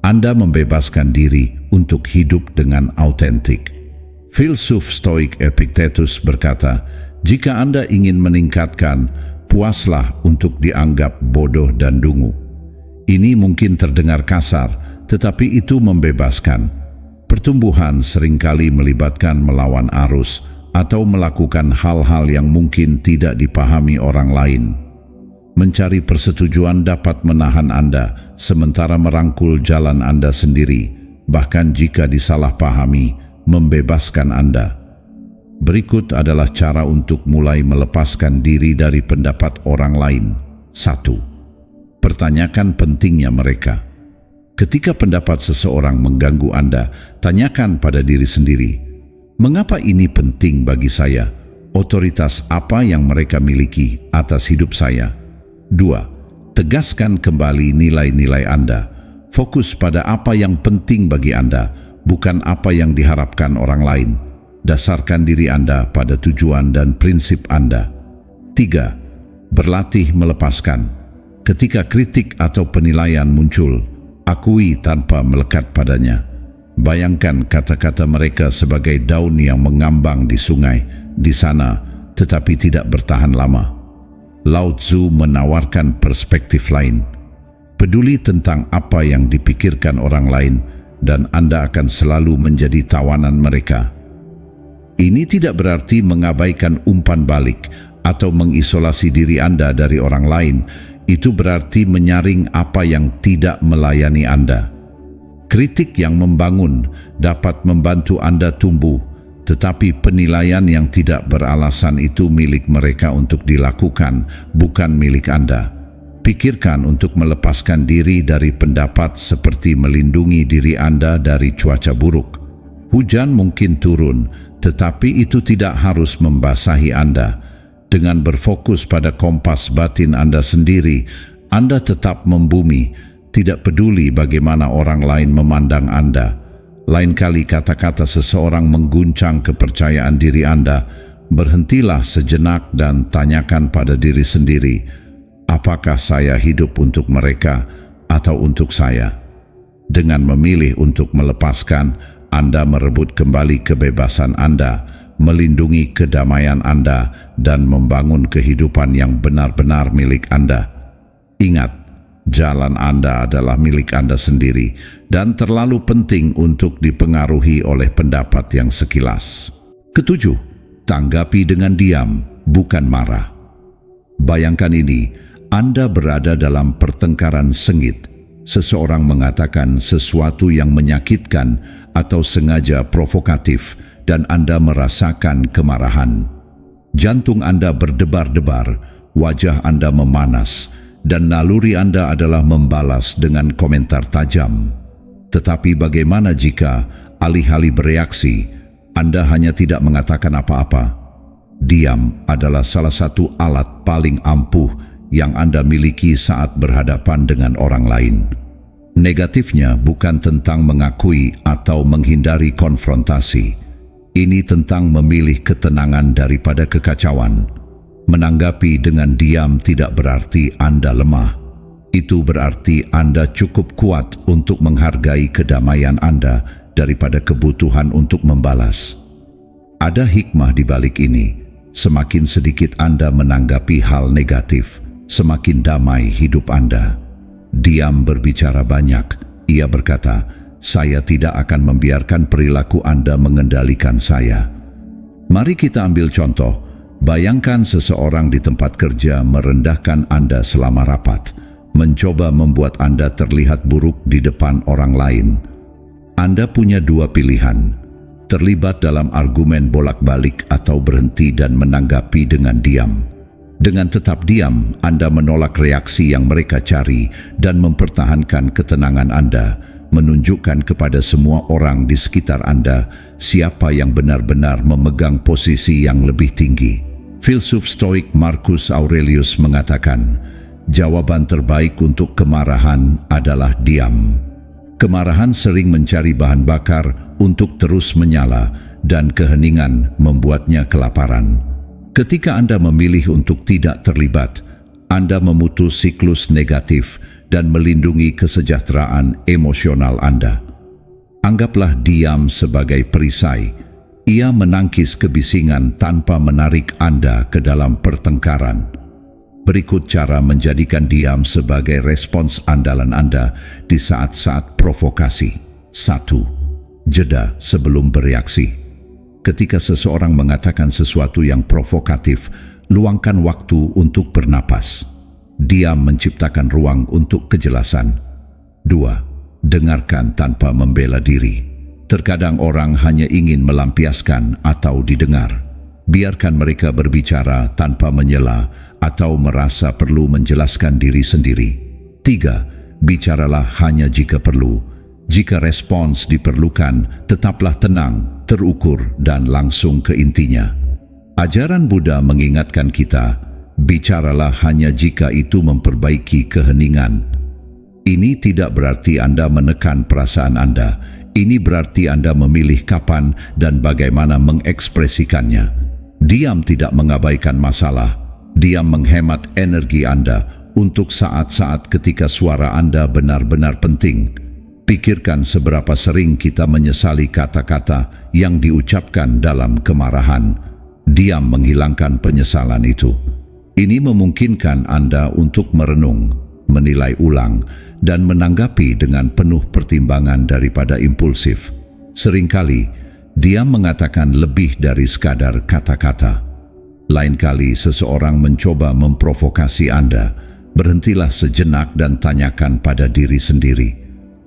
Anda membebaskan diri untuk hidup dengan autentik. Filsuf Stoik Epictetus berkata, "Jika Anda ingin meningkatkan, puaslah untuk dianggap bodoh dan dungu." Ini mungkin terdengar kasar, tetapi itu membebaskan. Pertumbuhan seringkali melibatkan melawan arus atau melakukan hal-hal yang mungkin tidak dipahami orang lain. Mencari persetujuan dapat menahan Anda, sementara merangkul jalan Anda sendiri, bahkan jika disalahpahami, membebaskan Anda. Berikut adalah cara untuk mulai melepaskan diri dari pendapat orang lain. 1. Pertanyakan pentingnya mereka. Ketika pendapat seseorang mengganggu Anda, tanyakan pada diri sendiri, mengapa ini penting bagi saya? Otoritas apa yang mereka miliki atas hidup saya? 2. Tegaskan kembali nilai-nilai Anda. Fokus pada apa yang penting bagi Anda, bukan apa yang diharapkan orang lain. Dasarkan diri Anda pada tujuan dan prinsip Anda. 3. Berlatih melepaskan. Ketika kritik atau penilaian muncul, akui tanpa melekat padanya. Bayangkan kata-kata mereka sebagai daun yang mengambang di sungai, di sana, tetapi tidak bertahan lama. Lao Tzu menawarkan perspektif lain. Peduli tentang apa yang dipikirkan orang lain, dan Anda akan selalu menjadi tawanan mereka. Ini tidak berarti mengabaikan umpan balik atau mengisolasi diri Anda dari orang lain. Itu berarti menyaring apa yang tidak melayani Anda. Kritik yang membangun dapat membantu Anda tumbuh, tetapi penilaian yang tidak beralasan itu milik mereka untuk dilakukan, bukan milik Anda. Pikirkan untuk melepaskan diri dari pendapat seperti melindungi diri Anda dari cuaca buruk. Hujan mungkin turun, tetapi itu tidak harus membasahi Anda. Dengan berfokus pada kompas batin Anda sendiri, Anda tetap membumi, tidak peduli bagaimana orang lain memandang Anda. Lain kali kata-kata seseorang mengguncang kepercayaan diri Anda, berhentilah sejenak dan tanyakan pada diri sendiri, apakah saya hidup untuk mereka atau untuk saya? Dengan memilih untuk melepaskan, Anda merebut kembali kebebasan Anda, melindungi kedamaian Anda, dan membangun kehidupan yang benar-benar milik Anda. Ingat, jalan Anda adalah milik Anda sendiri dan terlalu penting untuk dipengaruhi oleh pendapat yang sekilas. Ketujuh, tanggapi dengan diam, bukan marah. Bayangkan ini, Anda berada dalam pertengkaran sengit. Seseorang mengatakan sesuatu yang menyakitkan atau sengaja provokatif dan Anda merasakan kemarahan. Jantung Anda berdebar-debar, wajah Anda memanas, dan naluri Anda adalah membalas dengan komentar tajam. Tetapi bagaimana jika alih-alih bereaksi, Anda hanya tidak mengatakan apa-apa? Diam adalah salah satu alat paling ampuh yang Anda miliki saat berhadapan dengan orang lain. Negatifnya bukan tentang mengakui atau menghindari konfrontasi. Ini tentang memilih ketenangan daripada kekacauan. Menanggapi dengan diam tidak berarti Anda lemah. Itu berarti Anda cukup kuat untuk menghargai kedamaian Anda daripada kebutuhan untuk membalas. Ada hikmah di balik ini. Semakin sedikit Anda menanggapi hal negatif, semakin damai hidup Anda. Diam berbicara banyak. Ia berkata, saya tidak akan membiarkan perilaku Anda mengendalikan saya. Mari kita ambil contoh. Bayangkan seseorang di tempat kerja merendahkan Anda selama rapat, mencoba membuat Anda terlihat buruk di depan orang lain. Anda punya dua pilihan, terlibat dalam argumen bolak-balik atau berhenti dan menanggapi dengan diam. Dengan tetap diam, Anda menolak reaksi yang mereka cari dan mempertahankan ketenangan Anda, menunjukkan kepada semua orang di sekitar Anda siapa yang benar-benar memegang posisi yang lebih tinggi. Filsuf Stoik Marcus Aurelius mengatakan, jawaban terbaik untuk kemarahan adalah diam. Kemarahan sering mencari bahan bakar untuk terus menyala dan keheningan membuatnya kelaparan. Ketika Anda memilih untuk tidak terlibat, Anda memutus siklus negatif dan melindungi kesejahteraan emosional Anda. Anggaplah diam sebagai perisai. Ia menangkis kebisingan tanpa menarik Anda ke dalam pertengkaran. Berikut cara menjadikan diam sebagai respons andalan Anda di saat-saat provokasi. 1. Jeda sebelum bereaksi. Ketika seseorang mengatakan sesuatu yang provokatif, luangkan waktu untuk bernapas. Diam menciptakan ruang untuk kejelasan. 2. Dengarkan tanpa membela diri. Terkadang orang hanya ingin melampiaskan atau didengar. Biarkan mereka berbicara tanpa menyela atau merasa perlu menjelaskan diri sendiri. 3. Bicaralah hanya jika perlu. Jika respons diperlukan, tetaplah tenang, terukur, dan langsung ke intinya. Ajaran Buddha mengingatkan kita, bicaralah hanya jika itu memperbaiki keheningan. Ini tidak berarti Anda menekan perasaan Anda. Ini berarti Anda memilih kapan dan bagaimana mengekspresikannya. Diam tidak mengabaikan masalah. Diam menghemat energi Anda untuk saat-saat ketika suara Anda benar-benar penting. Pikirkan seberapa sering kita menyesali kata-kata yang diucapkan dalam kemarahan. Diam menghilangkan penyesalan itu. Ini memungkinkan Anda untuk merenung, menilai ulang, dan menanggapi dengan penuh pertimbangan daripada impulsif. Seringkali, diam mengatakan lebih dari sekadar kata-kata. Lain kali seseorang mencoba memprovokasi Anda, berhentilah sejenak dan tanyakan pada diri sendiri,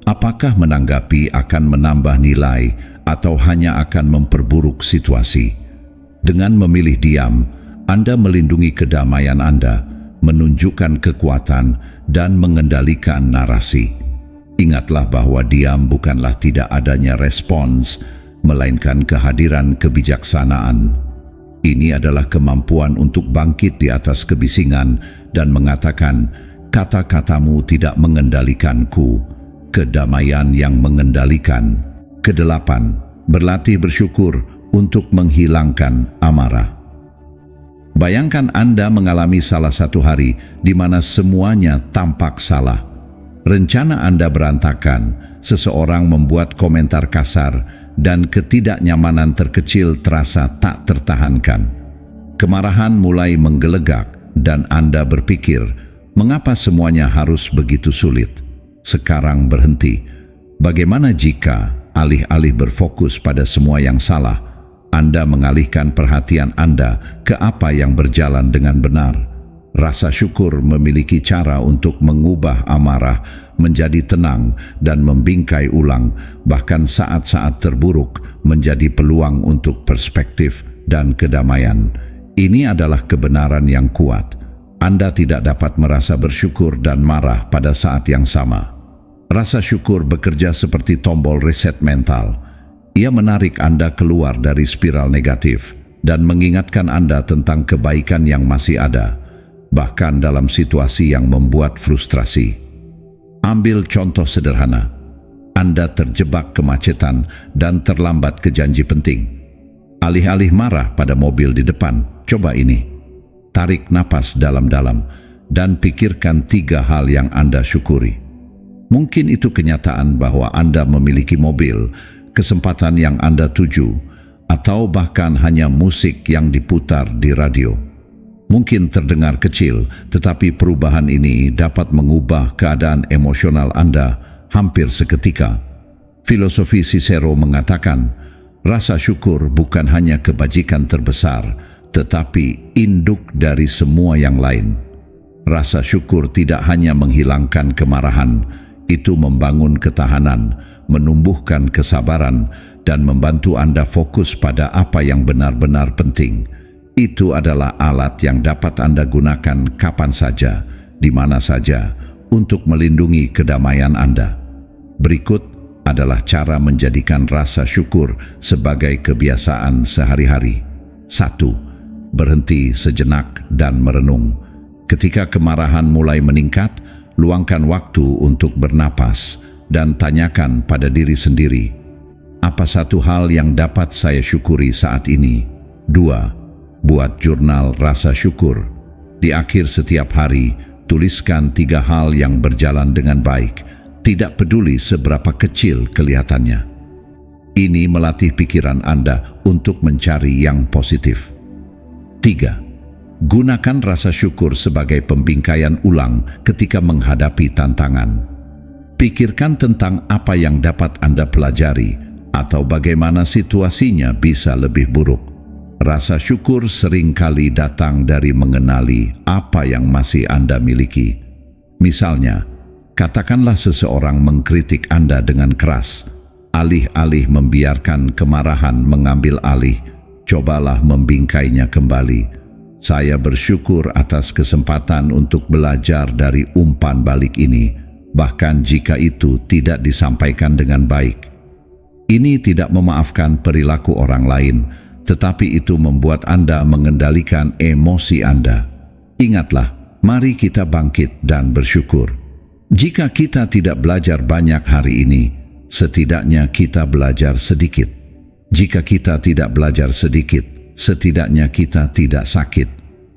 apakah menanggapi akan menambah nilai atau hanya akan memperburuk situasi? Dengan memilih diam, Anda melindungi kedamaian Anda, menunjukkan kekuatan, dan mengendalikan narasi. Ingatlah bahwa diam bukanlah tidak adanya respons, melainkan kehadiran kebijaksanaan. Ini adalah kemampuan untuk bangkit di atas kebisingan dan mengatakan, kata-katamu tidak mengendalikanku, kedamaian yang mengendalikan. Kedelapan, berlatih bersyukur untuk menghilangkan amarah. Bayangkan Anda mengalami salah satu hari di mana semuanya tampak salah. Rencana Anda berantakan, seseorang membuat komentar kasar, dan ketidaknyamanan terkecil terasa tak tertahankan. Kemarahan mulai menggelegak dan Anda berpikir, mengapa semuanya harus begitu sulit? Sekarang berhenti. Bagaimana jika alih-alih berfokus pada semua yang salah, Anda mengalihkan perhatian Anda ke apa yang berjalan dengan benar? Rasa syukur memiliki cara untuk mengubah amarah menjadi tenang dan membingkai ulang, bahkan saat-saat terburuk menjadi peluang untuk perspektif dan kedamaian. Ini adalah kebenaran yang kuat. Anda tidak dapat merasa bersyukur dan marah pada saat yang sama. Rasa syukur bekerja seperti tombol reset mental. Ia menarik Anda keluar dari spiral negatif dan mengingatkan Anda tentang kebaikan yang masih ada, bahkan dalam situasi yang membuat frustrasi. Ambil contoh sederhana. Anda terjebak kemacetan dan terlambat ke janji penting. Alih-alih marah pada mobil di depan, coba ini. Tarik napas dalam-dalam dan pikirkan 3 hal yang Anda syukuri. Mungkin itu kenyataan bahwa Anda memiliki mobil, kesempatan yang Anda tuju, atau bahkan hanya musik yang diputar di radio. Mungkin terdengar kecil, tetapi perubahan ini dapat mengubah keadaan emosional Anda hampir seketika. Filosofi Cicero mengatakan, rasa syukur bukan hanya kebajikan terbesar, tetapi induk dari semua yang lain. Rasa syukur tidak hanya menghilangkan kemarahan, itu membangun ketahanan, menumbuhkan kesabaran, dan membantu Anda fokus pada apa yang benar-benar penting. Itu adalah alat yang dapat Anda gunakan kapan saja, di mana saja, untuk melindungi kedamaian Anda. Berikut adalah cara menjadikan rasa syukur sebagai kebiasaan sehari-hari. 1. Berhenti sejenak dan merenung. Ketika kemarahan mulai meningkat, luangkan waktu untuk bernapas dan tanyakan pada diri sendiri, apa satu hal yang dapat saya syukuri saat ini? 2. Buat jurnal rasa syukur. Di akhir setiap hari, tuliskan 3 hal yang berjalan dengan baik, tidak peduli seberapa kecil kelihatannya. Ini melatih pikiran Anda untuk mencari yang positif. 3. Gunakan rasa syukur sebagai pembingkaian ulang ketika menghadapi tantangan. Pikirkan tentang apa yang dapat Anda pelajari atau bagaimana situasinya bisa lebih buruk. Rasa syukur seringkali datang dari mengenali apa yang masih Anda miliki. Misalnya, katakanlah seseorang mengkritik Anda dengan keras. Alih-alih membiarkan kemarahan mengambil alih, cobalah membingkainya kembali. Saya bersyukur atas kesempatan untuk belajar dari umpan balik ini, bahkan jika itu tidak disampaikan dengan baik. Ini tidak memaafkan perilaku orang lain, tetapi itu membuat Anda mengendalikan emosi Anda. Ingatlah, mari kita bangkit dan bersyukur. Jika kita tidak belajar banyak hari ini, setidaknya kita belajar sedikit. Jika kita tidak belajar sedikit, setidaknya kita tidak sakit.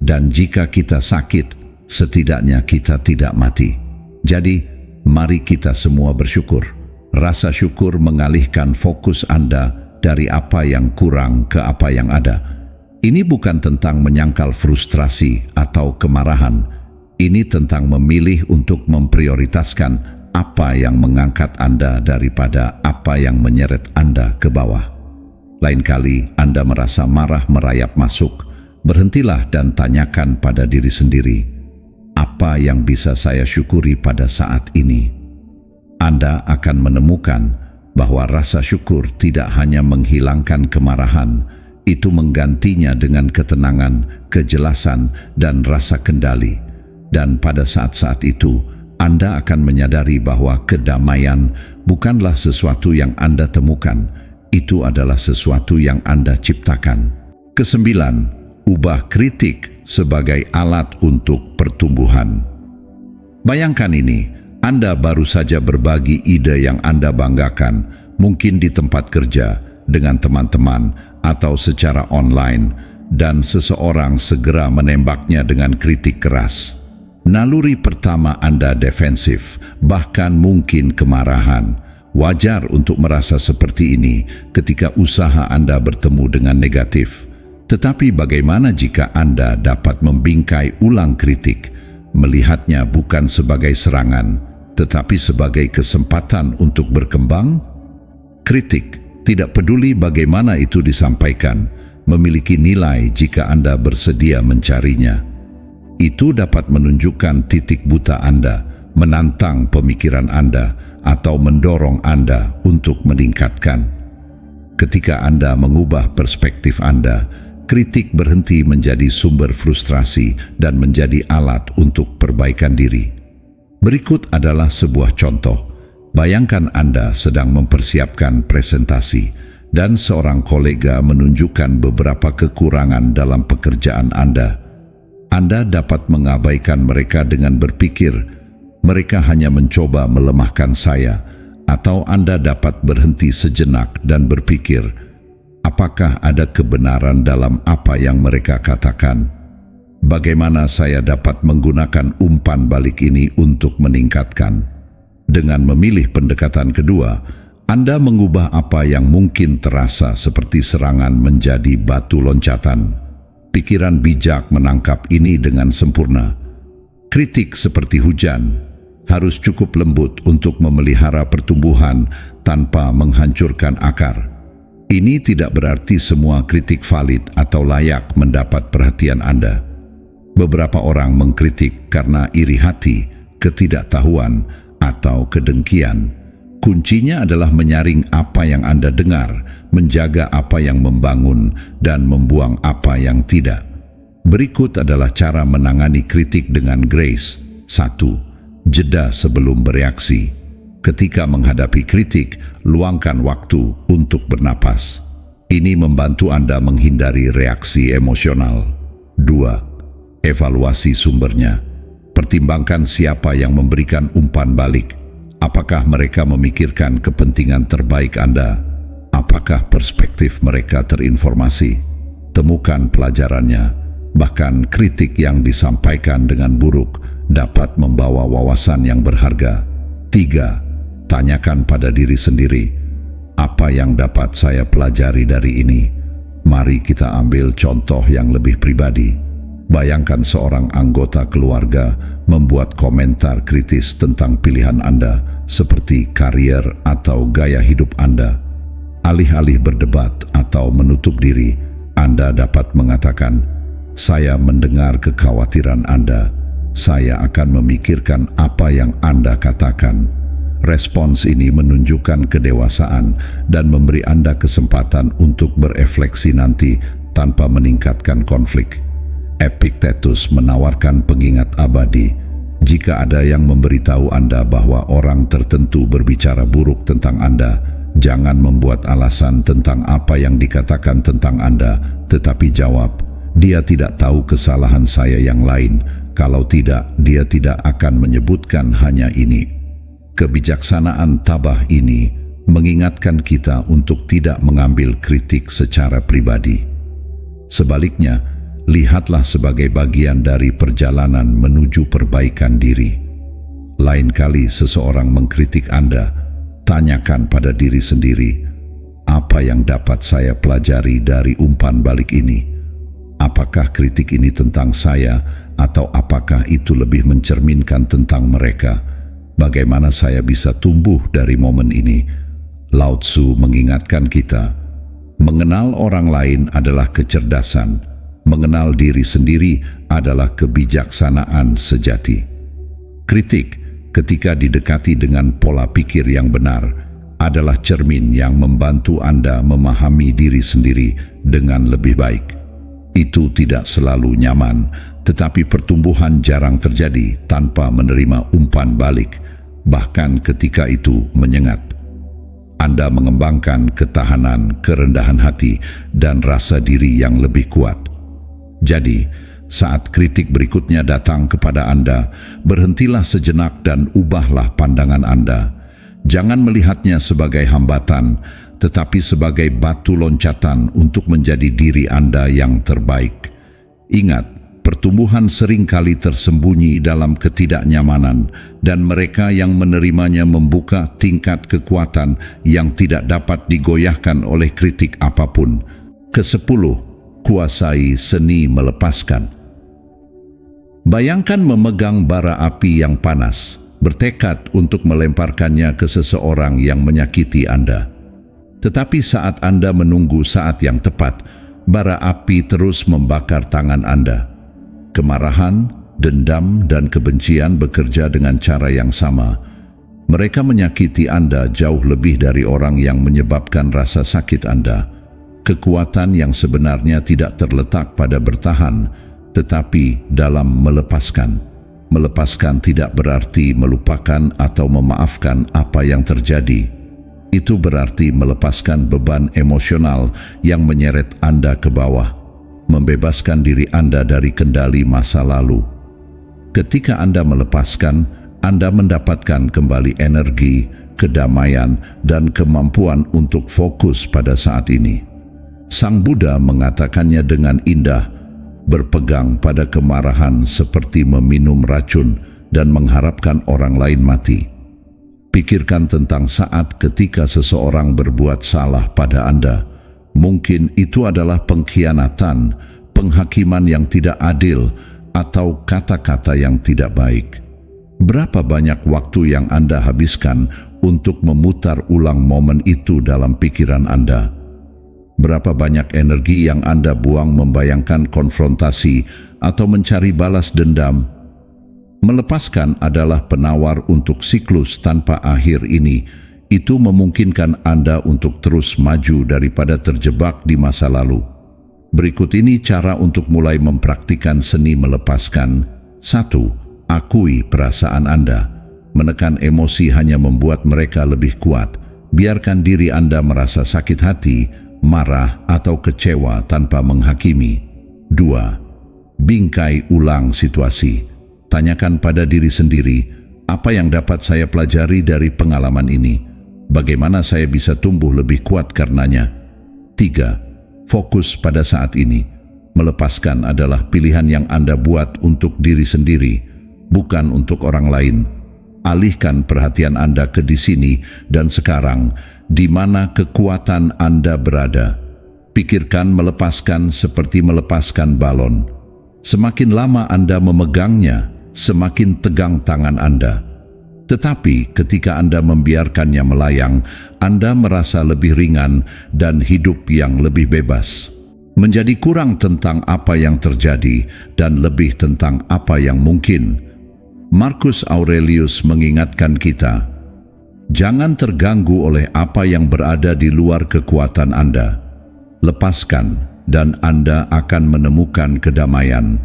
Dan jika kita sakit, setidaknya kita tidak mati. Jadi, mari kita semua bersyukur. Rasa syukur mengalihkan fokus Anda dari apa yang kurang ke apa yang ada. Ini bukan tentang menyangkal frustrasi atau kemarahan. Ini tentang memilih untuk memprioritaskan apa yang mengangkat Anda daripada apa yang menyeret Anda ke bawah. Lain kali Anda merasa marah merayap masuk, berhentilah dan tanyakan pada diri sendiri, apa yang bisa saya syukuri pada saat ini? Anda akan menemukan bahwa rasa syukur tidak hanya menghilangkan kemarahan, itu menggantinya dengan ketenangan, kejelasan, dan rasa kendali. Dan pada saat-saat itu, Anda akan menyadari bahwa kedamaian bukanlah sesuatu yang Anda temukan, itu adalah sesuatu yang Anda ciptakan. 9. Ubah kritik sebagai alat untuk pertumbuhan. Bayangkan ini, Anda baru saja berbagi ide yang Anda banggakan. mungkin di tempat kerja, dengan teman-teman, atau secara online, dan seseorang segera menembaknya dengan kritik keras. Naluri pertama Anda defensif, bahkan mungkin kemarahan. Wajar untuk merasa seperti ini ketika usaha Anda bertemu dengan negatif. Tetapi bagaimana jika Anda dapat membingkai ulang kritik, melihatnya bukan sebagai serangan, tetapi sebagai kesempatan untuk berkembang? Kritik, tidak peduli bagaimana itu disampaikan, memiliki nilai jika Anda bersedia mencarinya. Itu dapat menunjukkan titik buta Anda, menantang pemikiran Anda, atau mendorong Anda untuk meningkatkan. Ketika Anda mengubah perspektif Anda, kritik berhenti menjadi sumber frustrasi dan menjadi alat untuk perbaikan diri. Berikut adalah sebuah contoh. Bayangkan Anda sedang mempersiapkan presentasi dan seorang kolega menunjukkan beberapa kekurangan dalam pekerjaan Anda. Anda dapat mengabaikan mereka dengan berpikir, mereka hanya mencoba melemahkan saya, atau Anda dapat berhenti sejenak dan berpikir, apakah ada kebenaran dalam apa yang mereka katakan? Bagaimana saya dapat menggunakan umpan balik ini untuk meningkatkan? Dengan memilih pendekatan kedua, Anda mengubah apa yang mungkin terasa seperti serangan menjadi batu loncatan. Pikiran bijak menangkap ini dengan sempurna. Kritik seperti hujan harus cukup lembut untuk memelihara pertumbuhan tanpa menghancurkan akar. Ini tidak berarti semua kritik valid atau layak mendapat perhatian Anda. Beberapa orang mengkritik karena iri hati, ketidaktahuan, atau kedengkian. Kuncinya adalah menyaring apa yang Anda dengar, menjaga apa yang membangun, dan membuang apa yang tidak. Berikut adalah cara menangani kritik dengan grace. 1. Jeda sebelum bereaksi. Ketika menghadapi kritik, luangkan waktu untuk bernapas. Ini membantu Anda menghindari reaksi emosional. 2. Evaluasi sumbernya. Pertimbangkan siapa yang memberikan umpan balik. Apakah mereka memikirkan kepentingan terbaik Anda? Apakah perspektif mereka terinformasi? Temukan pelajarannya. Bahkan kritik yang disampaikan dengan buruk dapat membawa wawasan yang berharga. 3. Tanyakan pada diri sendiri, apa yang dapat saya pelajari dari ini? Mari kita ambil contoh yang lebih pribadi. Bayangkan seorang anggota keluarga membuat komentar kritis tentang pilihan Anda, seperti karier atau gaya hidup Anda. Alih-alih berdebat atau menutup diri, Anda dapat mengatakan, "Saya mendengar kekhawatiran Anda. Saya akan memikirkan apa yang Anda katakan." Respons ini menunjukkan kedewasaan dan memberi Anda kesempatan untuk berefleksi nanti tanpa meningkatkan konflik. Epictetus menawarkan pengingat abadi. Jika ada yang memberitahu Anda bahwa orang tertentu berbicara buruk tentang Anda, jangan membuat alasan tentang apa yang dikatakan tentang Anda, tetapi jawab, "Dia tidak tahu kesalahan saya yang lain. Kalau tidak, dia tidak akan menyebutkan hanya ini." Kebijaksanaan tabah ini mengingatkan kita untuk tidak mengambil kritik secara pribadi. Sebaliknya, lihatlah sebagai bagian dari perjalanan menuju perbaikan diri. Lain kali seseorang mengkritik Anda, tanyakan pada diri sendiri, apa yang dapat saya pelajari dari umpan balik ini? Apakah kritik ini tentang saya, atau apakah itu lebih mencerminkan tentang mereka? Bagaimana saya bisa tumbuh dari momen ini? Lao Tzu mengingatkan kita, mengenal orang lain adalah kecerdasan, mengenal diri sendiri adalah kebijaksanaan sejati. Kritik, ketika didekati dengan pola pikir yang benar, adalah cermin yang membantu Anda memahami diri sendiri dengan lebih baik. Itu tidak selalu nyaman, tetapi pertumbuhan jarang terjadi tanpa menerima umpan balik, bahkan ketika itu menyengat. Anda mengembangkan ketahanan, kerendahan hati, dan rasa diri yang lebih kuat. Jadi, saat kritik berikutnya datang kepada Anda, berhentilah sejenak dan ubahlah pandangan Anda. Jangan melihatnya sebagai hambatan, tetapi sebagai batu loncatan untuk menjadi diri Anda yang terbaik. Ingat, pertumbuhan seringkali tersembunyi dalam ketidaknyamanan, dan mereka yang menerimanya membuka tingkat kekuatan yang tidak dapat digoyahkan oleh kritik apapun. Ke-10, kuasai seni melepaskan. Bayangkan memegang bara api yang panas, bertekad untuk melemparkannya ke seseorang yang menyakiti Anda. Tetapi saat Anda menunggu saat yang tepat, bara api terus membakar tangan Anda. Kemarahan, dendam, dan kebencian bekerja dengan cara yang sama. Mereka menyakiti Anda jauh lebih dari orang yang menyebabkan rasa sakit Anda. Kekuatan yang sebenarnya tidak terletak pada bertahan, tetapi dalam melepaskan. Melepaskan tidak berarti melupakan atau memaafkan apa yang terjadi. Itu berarti melepaskan beban emosional yang menyeret Anda ke bawah, membebaskan diri Anda dari kendali masa lalu. Ketika Anda melepaskan, Anda mendapatkan kembali energi, kedamaian, dan kemampuan untuk fokus pada saat ini. Sang Buddha mengatakannya dengan indah, berpegang pada kemarahan seperti meminum racun dan mengharapkan orang lain mati. Pikirkan tentang saat ketika seseorang berbuat salah pada Anda. Mungkin itu adalah pengkhianatan, penghakiman yang tidak adil, atau kata-kata yang tidak baik. Berapa banyak waktu yang Anda habiskan untuk memutar ulang momen itu dalam pikiran Anda? Berapa banyak energi yang Anda buang membayangkan konfrontasi atau mencari balas dendam? Melepaskan adalah penawar untuk siklus tanpa akhir ini. Itu memungkinkan Anda untuk terus maju daripada terjebak di masa lalu. Berikut ini cara untuk mulai mempraktikkan seni melepaskan. 1. Akui perasaan Anda. Menekan emosi hanya membuat mereka lebih kuat. Biarkan diri Anda merasa sakit hati, marah, atau kecewa tanpa menghakimi. 2. Bingkai ulang situasi. Tanyakan pada diri sendiri, apa yang dapat saya pelajari dari pengalaman ini? Bagaimana saya bisa tumbuh lebih kuat karenanya? 3. Fokus pada saat ini. Melepaskan adalah pilihan yang Anda buat untuk diri sendiri, bukan untuk orang lain. Alihkan perhatian Anda ke di sini dan sekarang, di mana kekuatan Anda berada. Pikirkan melepaskan seperti melepaskan balon. Semakin lama Anda memegangnya, semakin tegang tangan Anda. Tetapi ketika Anda membiarkannya melayang, Anda merasa lebih ringan dan hidup yang lebih bebas. Menjadi kurang tentang apa yang terjadi dan lebih tentang apa yang mungkin. Marcus Aurelius mengingatkan kita, jangan terganggu oleh apa yang berada di luar kekuatan Anda. Lepaskan dan Anda akan menemukan kedamaian.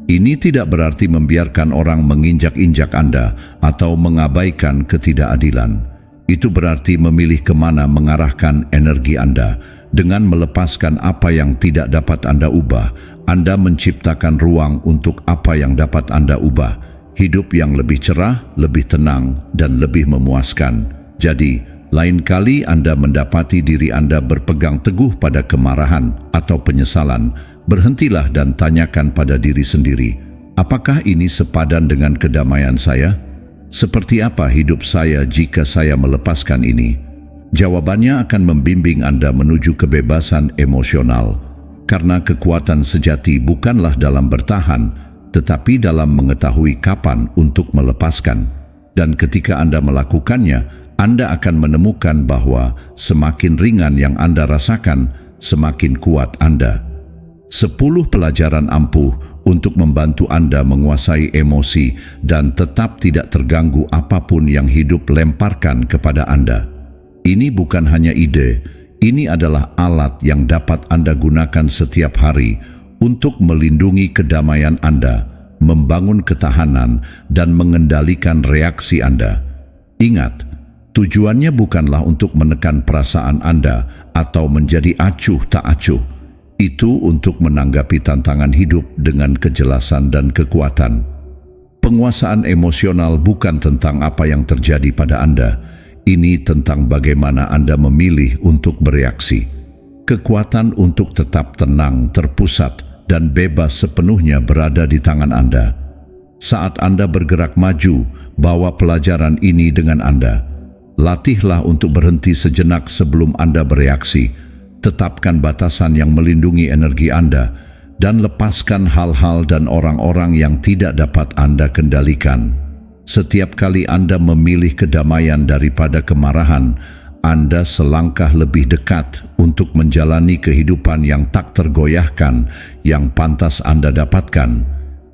Ini tidak berarti membiarkan orang menginjak-injak Anda atau mengabaikan ketidakadilan. Itu berarti memilih kemana mengarahkan energi Anda. Dengan melepaskan apa yang tidak dapat Anda ubah, Anda menciptakan ruang untuk apa yang dapat Anda ubah. Hidup yang lebih cerah, lebih tenang, dan lebih memuaskan. Jadi, lain kali Anda mendapati diri Anda berpegang teguh pada kemarahan atau penyesalan, berhentilah dan tanyakan pada diri sendiri, apakah ini sepadan dengan kedamaian saya? Seperti apa hidup saya jika saya melepaskan ini? Jawabannya akan membimbing Anda menuju kebebasan emosional, karena kekuatan sejati bukanlah dalam bertahan, tetapi dalam mengetahui kapan untuk melepaskan. Dan ketika Anda melakukannya, Anda akan menemukan bahwa semakin ringan yang Anda rasakan, semakin kuat Anda. 10 pelajaran ampuh untuk membantu Anda menguasai emosi dan tetap tidak terganggu apapun yang hidup lemparkan kepada Anda. Ini bukan hanya ide, ini adalah alat yang dapat Anda gunakan setiap hari untuk melindungi kedamaian Anda, membangun ketahanan, dan mengendalikan reaksi Anda. Ingat, tujuannya bukanlah untuk menekan perasaan Anda atau menjadi acuh tak acuh. Itu untuk menanggapi tantangan hidup dengan kejelasan dan kekuatan. Penguasaan emosional bukan tentang apa yang terjadi pada Anda. Ini tentang bagaimana Anda memilih untuk bereaksi. Kekuatan untuk tetap tenang, terpusat, dan bebas sepenuhnya berada di tangan Anda. Saat Anda bergerak maju, bawa pelajaran ini dengan Anda. Latihlah untuk berhenti sejenak sebelum Anda bereaksi. Tetapkan batasan yang melindungi energi Anda dan lepaskan hal-hal dan orang-orang yang tidak dapat Anda kendalikan. Setiap kali Anda memilih kedamaian daripada kemarahan, Anda selangkah lebih dekat untuk menjalani kehidupan yang tak tergoyahkan yang pantas Anda dapatkan.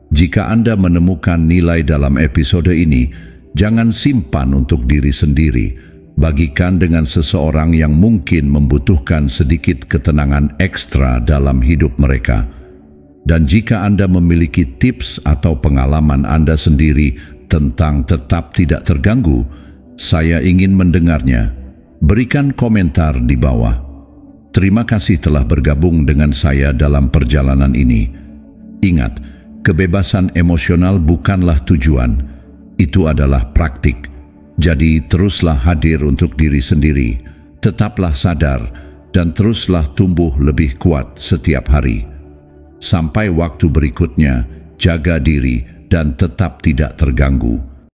Jika Anda menemukan nilai dalam episode ini, jangan simpan untuk diri sendiri. Bagikan dengan seseorang yang mungkin membutuhkan sedikit ketenangan ekstra dalam hidup mereka. Dan jika Anda memiliki tips atau pengalaman Anda sendiri tentang tetap tidak terganggu, saya ingin mendengarnya. Berikan komentar di bawah. Terima kasih telah bergabung dengan saya dalam perjalanan ini. Ingat, kebebasan emosional bukanlah tujuan, itu adalah praktik. Jadi teruslah hadir untuk diri sendiri, tetaplah sadar, dan teruslah tumbuh lebih kuat setiap hari. Sampai waktu berikutnya, jaga diri dan tetap tidak terganggu.